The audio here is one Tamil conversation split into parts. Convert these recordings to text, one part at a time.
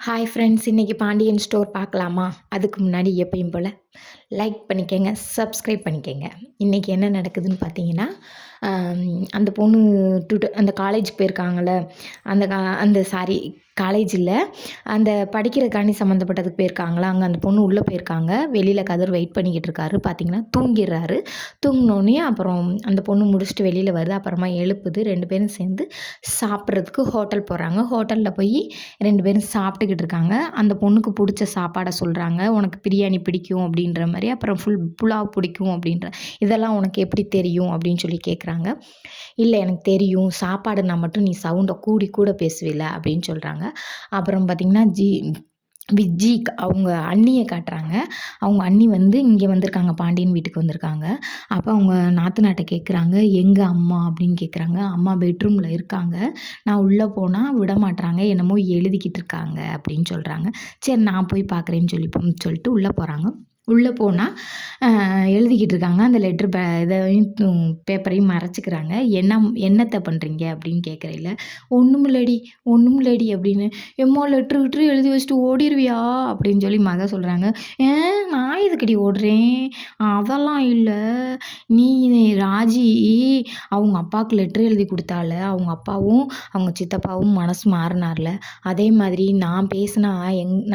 ஹாய் ஃப்ரெண்ட்ஸ், இன்றைக்கி பாண்டியன் ஸ்டோர் பார்க்கலாமா? அதுக்கு முன்னாடி எப்பயும் போல் லைக் பண்ணிக்கங்க, சப்ஸ்கிரைப் பண்ணிக்கங்க. இன்றைக்கி என்ன நடக்குதுன்னு பார்த்தீங்கன்னா, அந்த பொண்ணு அந்த காலேஜ் போயிருக்காங்கள்ல, அந்த காலேஜ் இல்லை, அந்த படிக்கிறதுக்காண்டி சம்மந்தப்பட்டதுக்கு போயிருக்காங்களா, அங்கே அந்த பொண்ணு உள்ளே போயிருக்காங்க. வெளியில் கதிர் வெயிட் பண்ணிக்கிட்டு இருக்காரு. பார்த்தீங்கன்னா தூங்கிடுறாரு. தூங்கினோடனே அப்புறம் அந்த பொண்ணு முடிச்சுட்டு வெளியில் வருது. அப்புறமா எழுப்புது. 2 பேரும் சேர்ந்து சாப்பிட்றதுக்கு ஹோட்டல் போகிறாங்க. ஹோட்டலில் போய் 2 பேரும் சாப்பிட்டுக்கிட்டு இருக்காங்க. அந்த பொண்ணுக்கு பிடிச்ச சாப்பாடை சொல்கிறாங்க. உனக்கு பிரியாணி பிடிக்கும் அப்படின்ற மாதிரி, அப்புறம் புலாவ் பிடிக்கும் அப்படின்ற, இதெல்லாம் உனக்கு எப்படி தெரியும் அப்படின்னு சொல்லி கேட்குறாங்க. இல்லை எனக்கு தெரியும், சாப்பாடுனா மட்டும் நீ சவுண்டை கூட பேசுவில்ல அப்படின்னு சொல்கிறாங்க. அப்புறம் பார்த்திங்கன்னா விஜ்ஜி அவங்க அண்ணியை காட்டுறாங்க. அவங்க அண்ணி வந்து இங்கே வந்திருக்காங்க, பாண்டியன் வீட்டுக்கு வந்திருக்காங்க. அப்போ அவங்க நாத்தனாட்ட கேட்குறாங்க, எங்கே அம்மா அப்படின்னு கேட்குறாங்க. அம்மா பெட்ரூமில் இருக்காங்க, நான் உள்ளே போனால் விட மாட்றாங்க, என்னமோ எழுதிக்கிட்டு இருக்காங்க அப்படின்னு சொல்கிறாங்க. சரி நான் போய் பார்க்குறேன்னு சொல்லிட்டு உள்ளே போகிறாங்க. உள்ளே போனால் எழுதிக்கிட்டு இருக்காங்க. அந்த லெட்ரு இதையும் பேப்பரையும் மறைச்சிக்கிறாங்க. என்னத்தை பண்ணுறீங்க அப்படின்னு கேட்குறீங்கள, ஒன்றுமில்லடி அப்படின்னு. எம்மா லெட்ரு எழுதி வச்சுட்டு ஓடிடுவியா அப்படின்னு சொல்லி மக சொல்கிறாங்க. நான் எதுக்கடி ஓடுறேன், அதெல்லாம் இல்லை, நீ ராஜி அவங்க அப்பாவுக்கு லெட்ரு எழுதி கொடுத்தால, அவங்க அப்பாவும் அவங்க சித்தப்பாவும் மனசு மாறினார்ல, அதே மாதிரி நான் பேசினா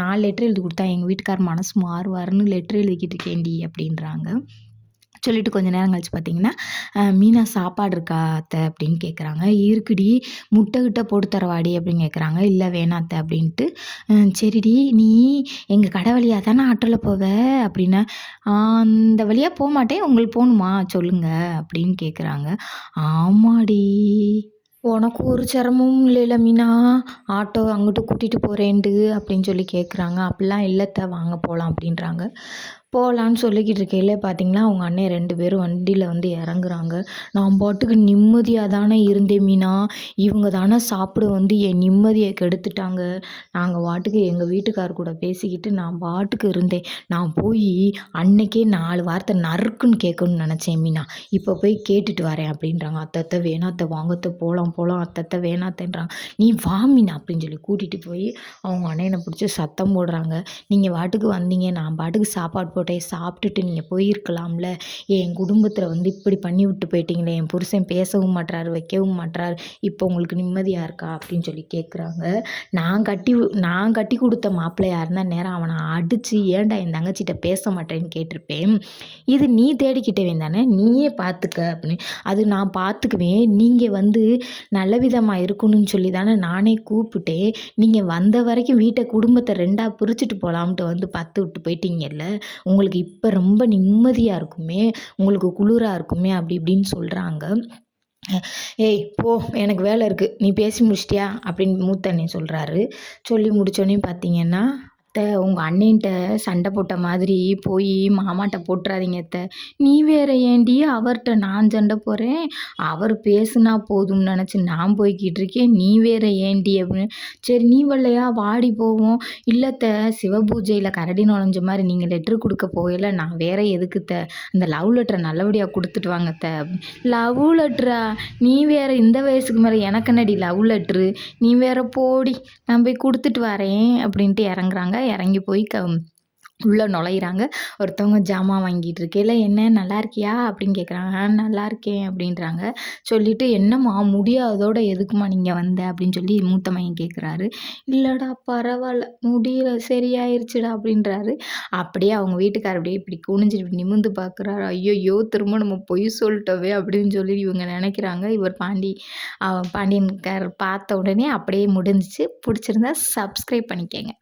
நான் லெட்ரு எழுதி கொடுத்தா எங்கள் வீட்டுக்கார் மனசு மாறுவாருன்னு லெட்ரு எழுதிக்கிட்டு இருக்கேன்டி அப்படின்றாங்க. சொல்லிவிட்டு கொஞ்சம் நேரம் கழிச்சு பார்த்தீங்கன்னா, மீனா சாப்பாடு இருக்கா அத்தை அப்படின்னு கேட்குறாங்க. இருக்குடி, முட்டை கிட்ட போட்டு தரவாடி அப்படின்னு கேட்குறாங்க. இல்லை வேணாம் அத்தை அப்படின்ட்டு. சரிடி, நீ எங்கள் கடை வழியாக தானே ஆட்டோவில் போவ அப்படின்னா, அந்த வழியாக போக மாட்டேன், உங்களுக்கு போகணுமா சொல்லுங்கள் அப்படின்னு கேட்குறாங்க. ஆமாடி, உனக்கு ஒரு சிரமமும் இல்லைல்ல மீனா, ஆட்டோ அங்கிட்டு கூட்டிகிட்டு போகிறேன்ட்டு அப்படின்னு சொல்லி கேட்குறாங்க. அப்படிலாம் இல்லைத்த, வாங்க போகலாம் அப்படின்றாங்க. போகலான்னு சொல்லிக்கிட்டு இருக்கையில பார்த்தீங்கன்னா, அவங்க அண்ணன் 2 பேரும் வண்டியில் வந்து இறங்குறாங்க. நான் பாட்டுக்கு நிம்மதியாக தானே இருந்தேன் மீனா, இவங்க தானே சாப்பிட வந்து என் நிம்மதியை கெடுத்துட்டாங்க. நாங்கள் பாட்டுக்கு எங்கள் வீட்டுக்கார் கூட பேசிக்கிட்டு நான் பாட்டுக்கு இருந்தேன். நான் போய் அன்னைக்கே 4 வார்த்தை நறுக்குன்னு கேட்கணும்னு நினச்சேன் மீனா, இப்போ போய் கேட்டுட்டு வரேன் அப்படின்றாங்க. அத்தத்தை வேணாத்த, வாங்கத்த போகலாம் அத்தத்தை வேணாத்தன்றாங்க. நீ வா மீனா அப்படின்னு சொல்லி கூட்டிகிட்டு போய் அவங்க அண்ணனை பிடிச்சி சத்தம் போடுறாங்க. நீங்கள் பாட்டுக்கு வந்தீங்க, நான் பாட்டுக்கு சாப்பாடு போட்டேன், சாப்பிட்டுட்டு நீங்கள் போயிருக்கலாம்ல, என் குடும்பத்தில் வந்து இப்படி பண்ணி விட்டு போயிட்டீங்களே, என் புருஷன் பேசவும் மாட்றாரு, வைக்கவும் மாட்றாரு, இப்போ உங்களுக்கு நிம்மதியாக இருக்கா அப்படின்னு சொல்லி கேட்குறாங்க. நான் கட்டி கொடுத்த மாப்பிள்ளையாக இருந்தால் நேரம் அவனை அடித்து, ஏன்டா என் தங்கச்சிட்ட பேச மாட்டேன்னு கேட்டிருப்பேன். இது நீ தேடிக்கிட்டவே தானே, நீயே பார்த்துக்க அப்படின்னு. அது நான் பார்த்துக்குவேன், நீங்கள் வந்து நல்ல விதமாக இருக்கணும்னு சொல்லி தானே நானே கூப்பிட்டேன். நீங்கள் வந்த வரைக்கும் வீட்டை குடும்பத்தை 2ஆக பிரிச்சுட்டு போகலாம்ட்டு வந்து பார்த்து விட்டு போயிட்டீங்கல்ல, உங்களுக்கு இப்போ ரொம்ப நிம்மதியாக இருக்குமே, உங்களுக்கு குளிராக இருக்குமே அப்படி இப்படின்னு சொல்கிறாங்க. ஏய் போ, எனக்கு வேலை இருக்குது, நீ பேசி முடிச்சிட்டியா அப்படின்னு மூத்த அண்ணன் சொல்கிறாரு. சொல்லி முடித்தோடனே பார்த்தீங்கன்னா, அத்தை உங்கள் அண்ணன்ட்ட சண்டை போட்ட மாதிரி போய் மாமாட்ட போட்டுறாதீங்க அத்தை, நீ வேற ஏண்டி அவர்கிட்ட நான் சண்டை போடுறேன், அவர் பேசுனா போதும்னு நினச்சி நான் போய்கிட்டு இருக்கேன், நீ வேற ஏண்டி அப்படின்னு. சரி நீ வரலையா, வாடி போவோம். இல்லைத்த, சிவபூஜையில் கரடி நுழைஞ்ச மாதிரி நீங்கள் லெட்ரு கொடுக்க போகல, நான் வேற எதுக்குத்த, அந்த லவ் லெட்டரை நல்லபடியாக கொடுத்துட்டு வாங்கத்த. லவ் லெட்ரா, நீ வேற இந்த வயசுக்கு மேலே எனக்கு என்னடி லவ் லெட்ரு, நீ வேற போடி, நான் போய் கொடுத்துட்டு வரேன் அப்படின்ட்டு இறங்குறாங்க. இறங்கி போய் உள்ளே நுழையிறாங்க. ஒருத்தவங்க ஜாமான் வாங்கிட்டு இருக்கையில், என்ன நல்லா இருக்கியா அப்படின்னு கேட்குறாங்க. நல்லா இருக்கேன் அப்படின்றாங்க. சொல்லிவிட்டு, என்னம்மா முடியாததோட எதுக்குமா நீங்கள் வந்த அப்படின்னு சொல்லி மூத்த மகன் கேட்குறாரு. இல்லைடா பரவாயில்ல, முடியல, சரியாயிருச்சுடா அப்படின்றாரு. அப்படியே அவங்க வீட்டுக்கார் அப்படியே இப்படி குனிஞ்சிட்டு நிமிர்ந்து பார்க்குறாரு. ஐயோ திரும்ப நம்ம பொய் சொல்லிட்டோவே அப்படின்னு சொல்லி இவங்க நினைக்கிறாங்க. இவர் பாண்டியன்கார் பார்த்த உடனே அப்படியே முடிஞ்சிச்சு. பிடிச்சிருந்தா சப்ஸ்கிரைப் பண்ணிக்கங்க.